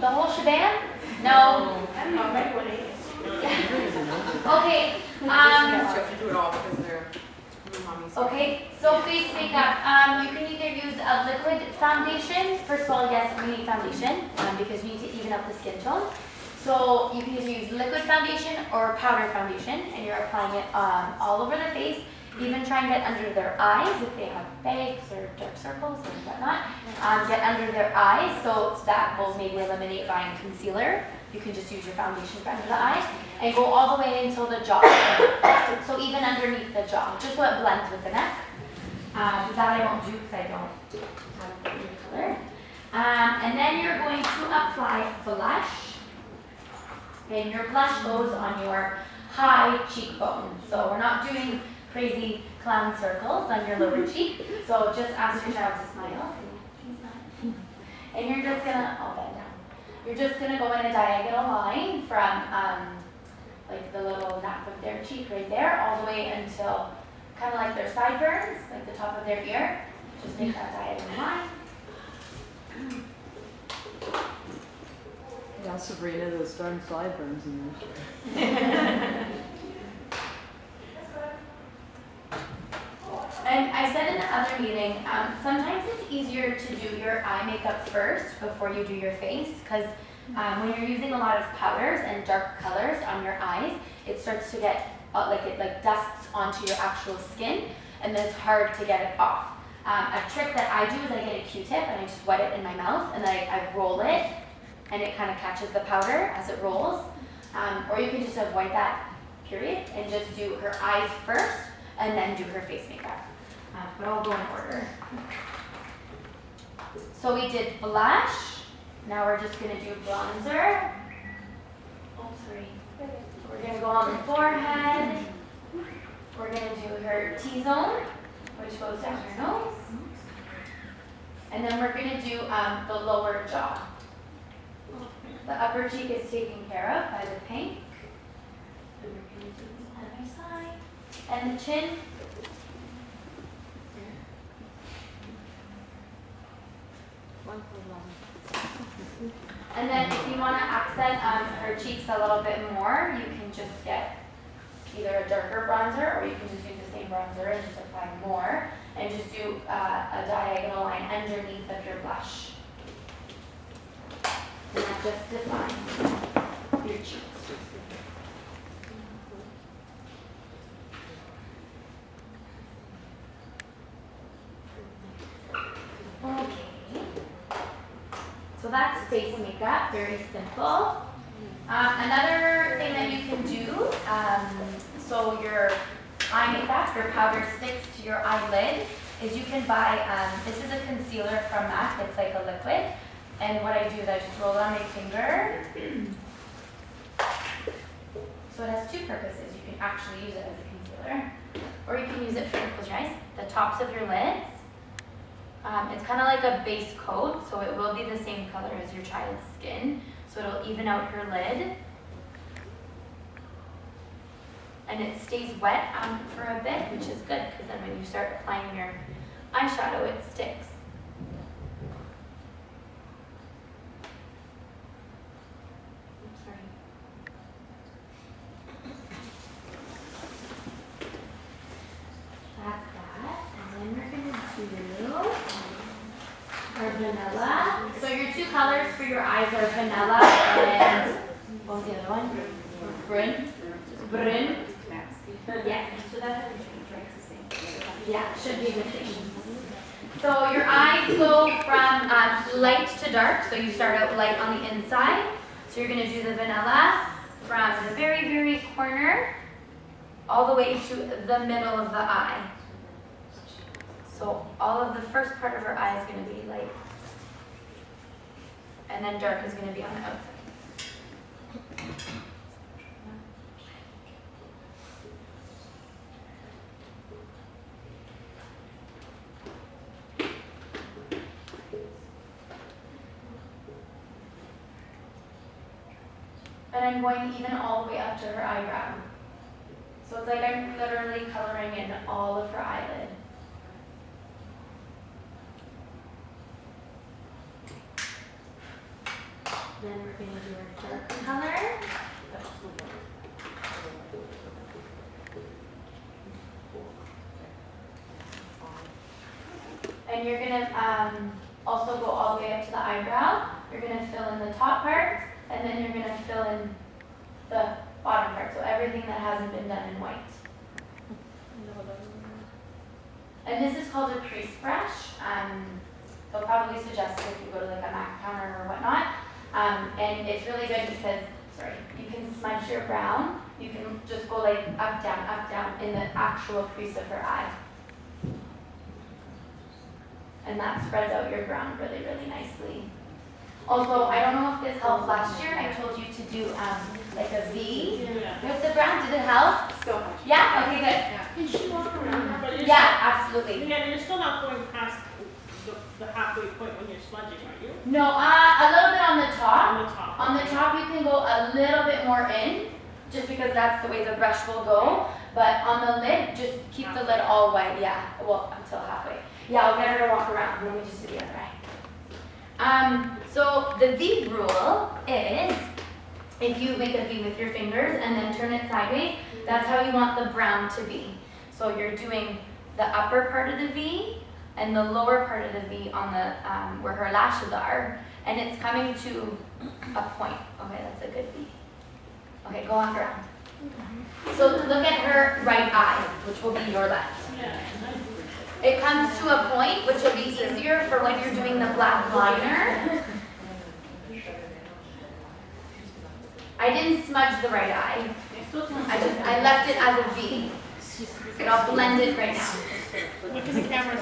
The whole shebang? No. Okay. Do it all because they're mommy's. Okay, so face makeup. You can either use a liquid foundation. First of all, yes, we need foundation because we need to even up the skin tone. So you can either use liquid foundation or powder foundation, and you're applying it all over the face. Even try and get under their eyes if they have bags or dark circles or whatnot. Get under their eyes, so that will maybe eliminate buying concealer. You can just use your foundation for under the eyes and go all the way until the jaw. So even underneath the jaw, just so it blends with the neck. That I won't do because I don't have any color. And then you're going to apply blush. And your blush goes on your high cheekbone. So we're not doing crazy clown circles on your lower cheek. So just ask your child to smile. And you're just gonna, I'll bend down. You're just gonna go in a diagonal line from like the little nap of their cheek right there, all the way until kind of like their sideburns, like the top of their ear. Just make that diagonal line. Yeah, Sabrina, those darn sideburns in there. And I said in the other meeting, sometimes it's easier to do your eye makeup first before you do your face, because when you're using a lot of powders and dark colors on your eyes, it starts to get like dusts onto your actual skin, and then it's hard to get it off. A trick that I do is I get a Q-tip and I just wet it in my mouth, and then I roll it, and it kind of catches the powder as it rolls. Or you can just avoid that period and just do her eyes first, and then do her face makeup. But I'll go in order. So we did blush. Now we're just going to do bronzer. Oh, sorry. We're going to go on the forehead. We're going to do her T-zone, which goes down her nose. And then we're going to do the lower jaw. The upper cheek is taken care of by the pink. And we're going to do the other side. And the chin. And then if you want to accent her cheeks a little bit more, you can just get either a darker bronzer, or you can just use the same bronzer and just apply more, and just do a diagonal line underneath of your blush. And that just defines your cheeks. Okay. So that's face makeup, very simple. Another thing that you can do, so your eye makeup, your powder sticks to your eyelid, is you can buy, this is a concealer from MAC, it's like a liquid. And what I do is I just roll it on my finger. So it has two purposes. You can actually use it as a concealer, or you can use it for, close your eyes, the tops of your lids. It's kind of like a base coat, so it will be the same color as your child's skin, so it'll even out her lid. And it stays wet for a bit, which is good, because then when you start applying your eyeshadow, it sticks. Sorry. That's that. And then we're going to do our vanilla. So your two colors for your eyes are vanilla and, what was the other one? Brun. Brun. Yes. Yeah, should be the same. So your eyes go from light to dark. So you start out light on the inside. So you're going to do the vanilla from the very, very corner all the way to the middle of the eye. So all of the first part of her eye is going to be light, and then dark is going to be on the outside. And I'm going even all the way up to her eyebrow. So it's like I'm literally coloring in all of her eyelid. Then we're going to do our dark color. And you're going to also go all the way up to the eyebrow. You're going to fill in the top part, and then you're going to fill in the bottom part, so everything that hasn't been done in white. And this is called a crease brush. They'll probably suggest it if you go to like a MAC counter or whatnot. And it's really good because, you can smudge your brown. You can just go like up, down in the actual crease of her eye. And that spreads out your brown really, really nicely. Also, I don't know if this helped last year. I told you to do like a V with the brown. Did it help? So much. Yeah? Okay, good. Can she walk around? But you're Yeah, absolutely. Yeah, you're still not going past the halfway point when you're smudging, are you? No, a little bit on the top. On the top. On the top, you can go a little bit more in, just because that's the way the brush will go. But on the lid, just keep the lid all white. Yeah, well, until halfway. Yeah, I'll get her to walk around. Let me just do the other eye. So the V rule is, if you make a V with your fingers and then turn it sideways, that's how you want the brown to be. So you're doing the upper part of the V and the lower part of the V on the where her lashes are, and it's coming to a point. Okay, that's a good V. Okay, go on around. So look at her right eye, which will be your left. Yeah. It comes to a point, which will be easier for when you're doing the black liner. I didn't smudge the right eye. I left it as a V. And I'll blend it right now. Look at the camera.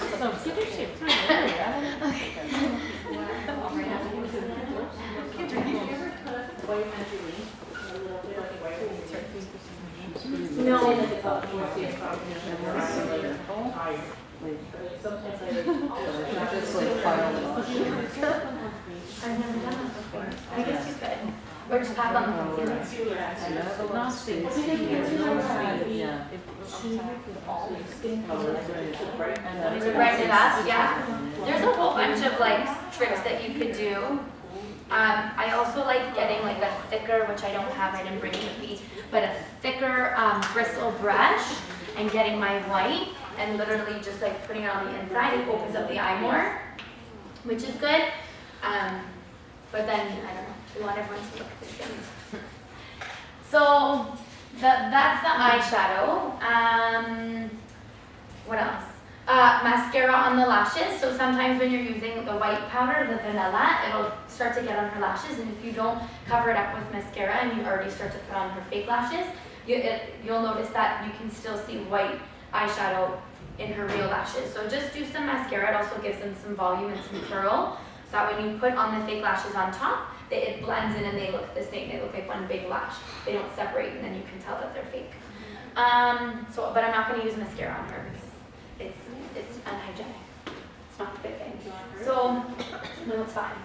No. Just like file it. I've never done that before. I guess you could. Or just pat on the concealer. To brighten it up, yeah. There's a whole bunch of like tricks that you could do. I also like getting like a thicker, which I don't have, I didn't bring it with me, but a thicker bristle brush and getting my white and literally just like putting it on the inside. It opens up the eye more, which is good. But then, I don't know, we want everyone to look at the skins. So that's the eyeshadow. What else? Mascara on the lashes. So sometimes when you're using the white powder, the vanilla, it'll start to get on her lashes. And if you don't cover it up with mascara and you already start to put on her fake lashes, you'll notice that you can still see white eyeshadow in her real lashes. So just do some mascara. It also gives them some volume and some curl. So that when you put on the fake lashes on top, it blends in and they look the same. They look like one big lash. They don't separate and then you can tell that they're fake. But I'm not going to use mascara on her because it's unhygienic. It's not a good thing. So, no, it's fine.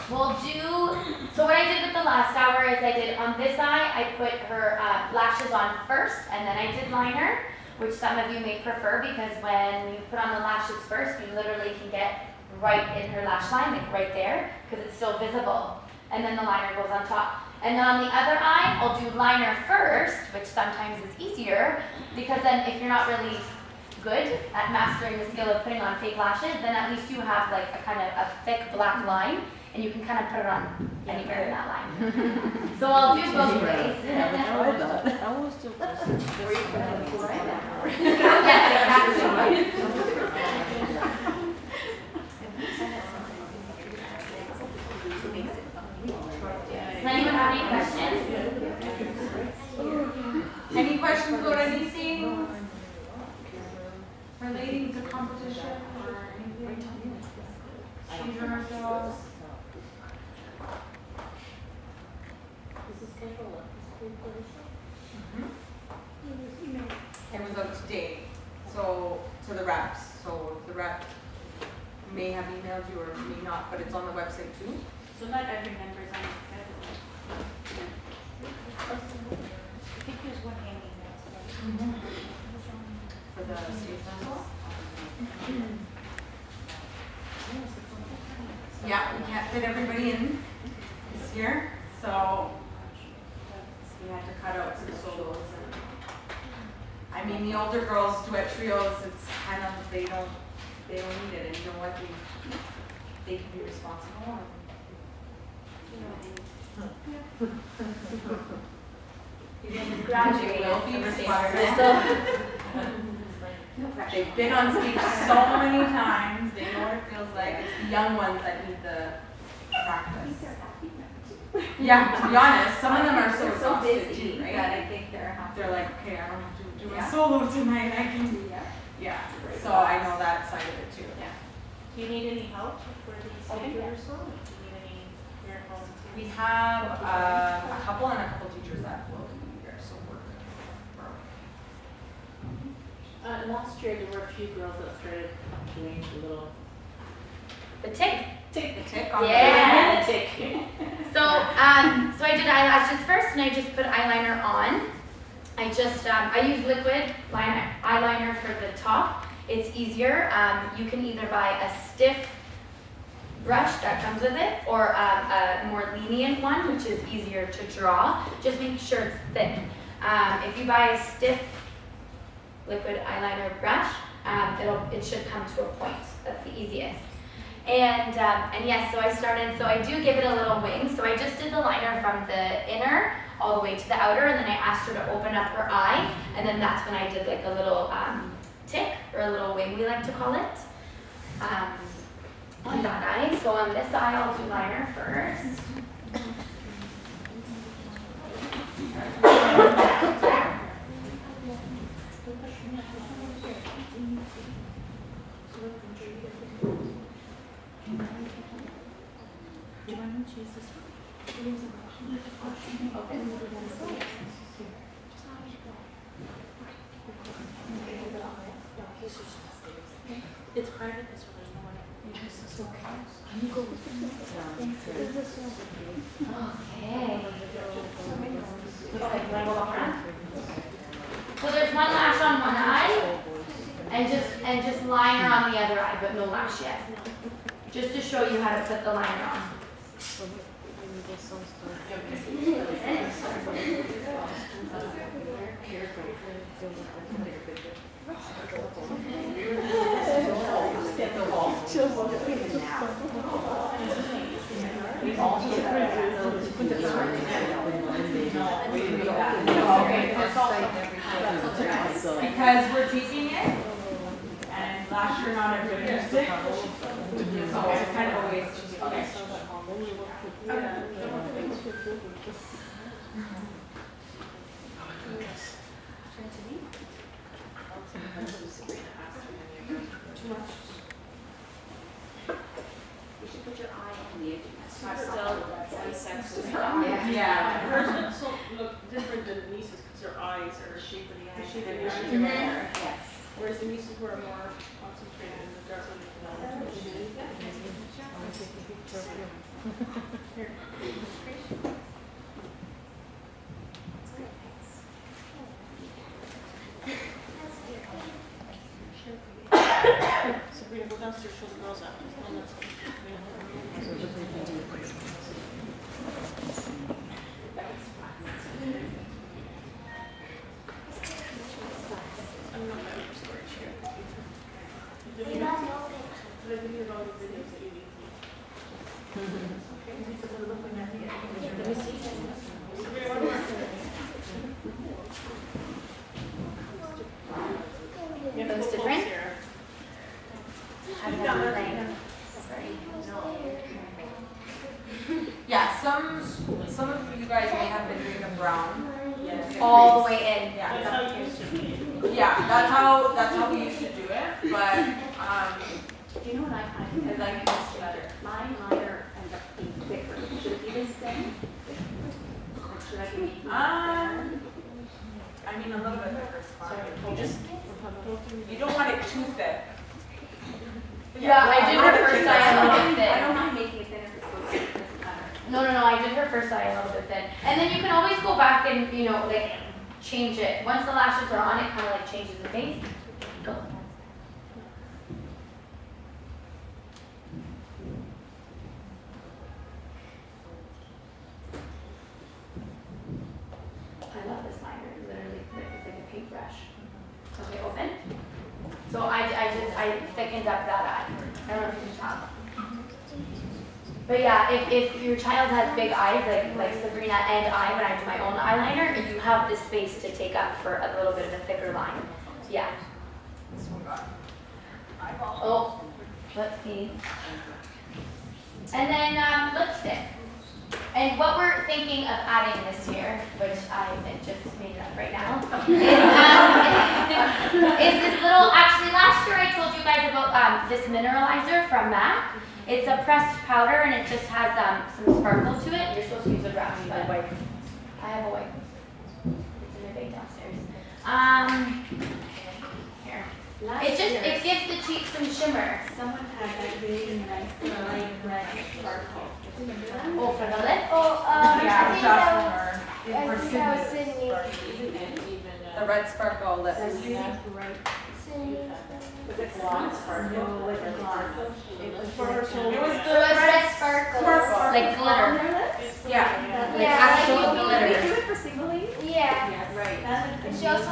So what I did with the last hour is I did on this eye, I put her lashes on first and then I did liner, which some of you may prefer because when you put on the lashes first, you literally can get right in her lash line, like right there, because it's still visible. And then the liner goes on top. And then on the other eye, I'll do liner first, which sometimes is easier, because then if you're not really good at mastering the skill of putting on fake lashes, then at least you have like a kind of a thick black line, and you can kind of put it on anywhere in that line. So I'll do both ways. I was still. Yes, exactly. Does anyone have any questions? Any questions about anything relating to competition or anything? Changing ourselves? It was up to date, so to the reps. So if the rep may have emailed you or may not, but it's on the website too. So not every member's on the schedule. I think there's one hanging there. For the state council? Yeah, we can't fit everybody in this here, so we had to cut out some solos. And I mean, the older girls do at trios. It's kind of they don't need it, and you know what? They can be responsible. You guys graduated will from be the responsible. so They've been on stage so many times. They know what it feels like. It's the young ones that need the practice. Yeah, to be honest, some of them are so exhausted too, right? That I think they're They're like, okay, I don't have to do Yeah. a solo tonight. I can. Yeah. So I know that side of it too. Yeah. Do you need any help for the schedule or so? Do you need any parent volunteers? We have a couple and a couple teachers that will be here, so we're. Last year, there were a few girls that started doing a little the tick. The tick on Yeah. tick. So so I did eyelashes first, and I just put eyeliner on. I just I use liquid eyeliner for the top. It's easier. You can either buy a stiff brush that comes with it, or a more lenient one, which is easier to draw. Just make sure it's thin. If you buy a stiff liquid eyeliner brush, it should come to a point. That's the easiest. And yes, so I do give it a little wing. So I just did the liner from the inner all the way to the outer, and then I asked her to open up her eye, and then that's when I did like a little tick, or a little wing, we like to call it, on that eye. So on this eye, I'll do liner first. It's private, so there's no one. Okay. So there's one lash on one eye, and just liner on the other eye, but no lash yet. Just to show you how to put the liner on. Because we're teaching it, and last year not everybody used it, so it's kind of a waste. Okay. You should put your eye on the edge. Yeah. Hers look different than Denise's because her eyes are the shape of the eye. Mhm. Yes. Whereas Denise's were more concentrated in the dark Sabrina, go downstairs, show the girls after. Looks different. Yeah, some of you guys may have been doing a brown. All the way in. That's Yeah, how you used to be. yeah, that's how we used to do it, but Do you know what I find? I like this better. My liner ends up being thicker. Should it be this thin? Or should I be? I mean a little bit thicker is fine. You don't want it too thick. Yeah, I did her first eye a little bit I thin. don't mind making it thinner if it's supposed to be thinner. No, I did her first eye a little bit thin. And then you can always go back and, like, change it. Once the lashes are on, it kind of like changes the face. Go. I thickened up that eye. I don't know if you can tell. But yeah, if your child has big eyes, like Sabrina and I, when I do my own eyeliner, you have the space to take up for a little bit of a thicker line. Yeah. Oh, let's see. And then lipstick. And what we're thinking of adding this year, which I just made up right now, is this little, actually last year I told you guys about this mineralizer from MAC. It's a pressed powder and it just has some sparkle to it. You're supposed to use a brush, but I have a wipe. It's in my bag downstairs. Here. It gives the cheeks some shimmer. Someone had that really nice light red sparkle. Oh, for the lip? Oh, Yeah, I Jocelyn think or that was Sydney. Sydney. The red sparkle lips. Sydney. Was it gloss sparkle? No, it was gloss. It was for her It shoulder. was It the was red red sparkle. sparkle. Like glitter. On their lips? Yeah. Yeah, actual like glitter. Can we do it for single ladies? Yeah. Yes. Right. And she also